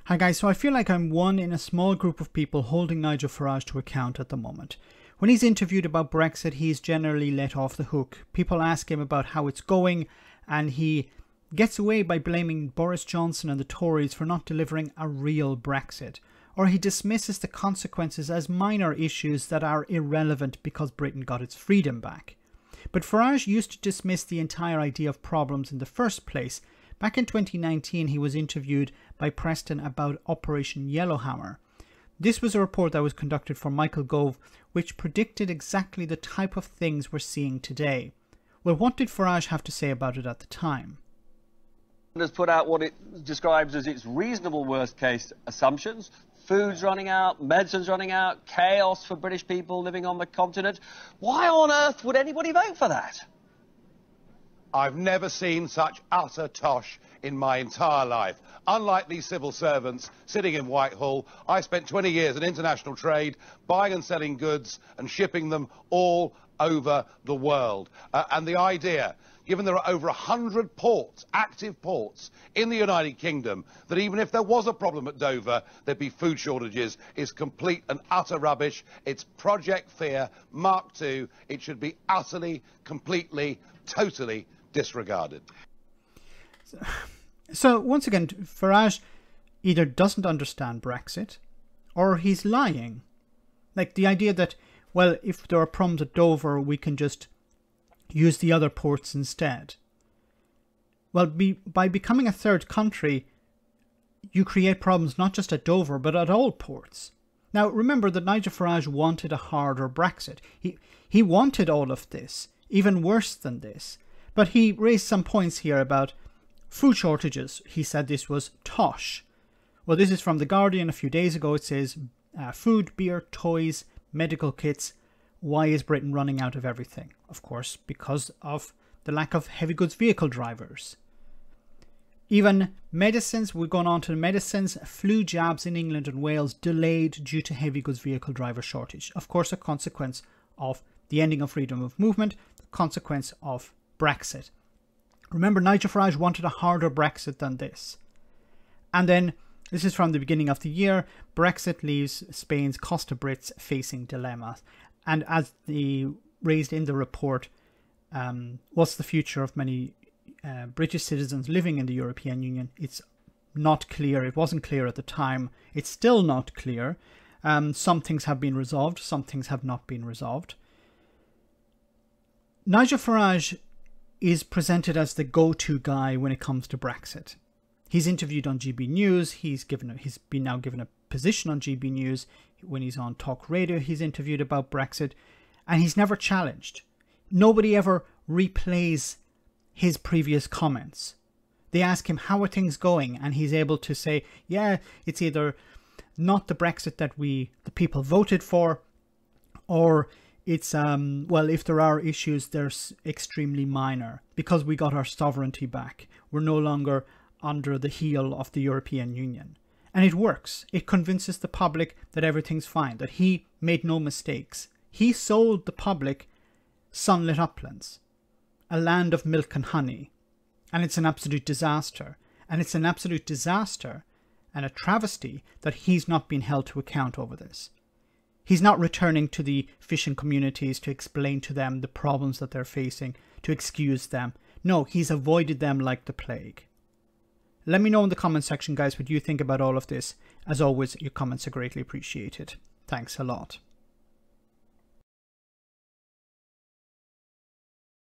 Hi guys, so I feel like I'm one in a small group of people holding Nigel Farage to account at the moment. When he's interviewed about Brexit, he's generally let off the hook. People ask him about how it's going, and he gets away by blaming Boris Johnson and the Tories for not delivering a real Brexit. Or he dismisses the consequences as minor issues that are irrelevant because Britain got its freedom back. But Farage used to dismiss the entire idea of problems in the first place. Back in 2019, he was interviewed by Preston about Operation Yellowhammer. This was a report that was conducted for Michael Gove, which predicted exactly the type of things we're seeing today. Well, what did Farage have to say about it at the time? Has put out what it describes as its reasonable worst-case assumptions. Food's running out, medicine's running out, chaos for British people living on the continent. Why on earth would anybody vote for that? I've never seen such utter tosh in my entire life. Unlike these civil servants sitting in Whitehall, I spent 20 years in international trade, buying and selling goods and shipping them all over the world. And the idea, given there are over 100 ports, active ports, in the United Kingdom, that even if there was a problem at Dover, there'd be food shortages, is complete and utter rubbish. It's Project Fear, Mark II. It should be utterly, completely, totally disregarded. So once again, Farage either doesn't understand Brexit or he's lying. Like the idea that, well, if there are problems at Dover, we can just use the other ports instead. Well, by becoming a third country, you create problems not just at Dover, but at all ports. Now, remember that Nigel Farage wanted a harder Brexit. He wanted all of this, even worse than this. But he raised some points here about food shortages. He said this was tosh. Well, this is from The Guardian a few days ago. It says, food, beer, toys, medical kits. Why is Britain running out of everything? Of course, because of the lack of heavy goods vehicle drivers. Even medicines, we're going on to the medicines. Flu jabs in England and Wales delayed due to heavy goods vehicle driver shortage. Of course, a consequence of the ending of freedom of movement, the consequence of Brexit. Remember, Nigel Farage wanted a harder Brexit than this. And then, this is from the beginning of the year, Brexit leaves Spain's Costa Brits facing dilemmas. And as they raised in the report, what's the future of many British citizens living in the European Union? It's not clear. It wasn't clear at the time. It's still not clear. Some things have been resolved. Some things have not been resolved. Nigel Farage is presented as the go-to guy when it comes to Brexit. He's interviewed on GB News. He's been now given a position on GB News. When he's on talk radio, he's interviewed about Brexit, and he's never challenged. Nobody ever replays his previous comments. They ask him, how are things going? And he's able to say, yeah, it's either not the Brexit that the people voted for, or it's, well, if there are issues, they're extremely minor because we got our sovereignty back. We're no longer under the heel of the European Union. And it works. It convinces the public that everything's fine, that he made no mistakes. He sold the public sunlit uplands, a land of milk and honey. And it's an absolute disaster. And it's an absolute disaster and a travesty that he's not been held to account over this. He's not returning to the fishing communities to explain to them the problems that they're facing, to excuse them. No, he's avoided them like the plague. Let me know in the comment section, guys, what you think about all of this. As always, your comments are greatly appreciated. Thanks a lot.